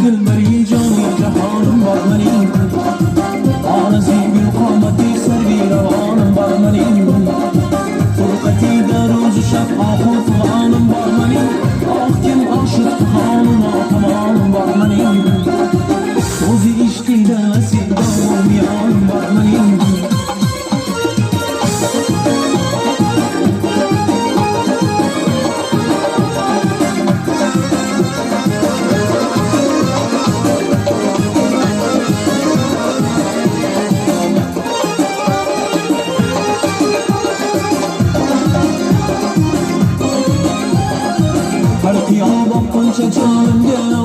dilbari joni jahonim bor mening Onazi gul qomati sarvi ravonim bor mening Furqatida ro'z shab oxir qur'onim bor mening Oh kim oshiq xonim otamonim bor mening So'zi ishqida sevdom yon bor mening Har qiyomat qancha jonimga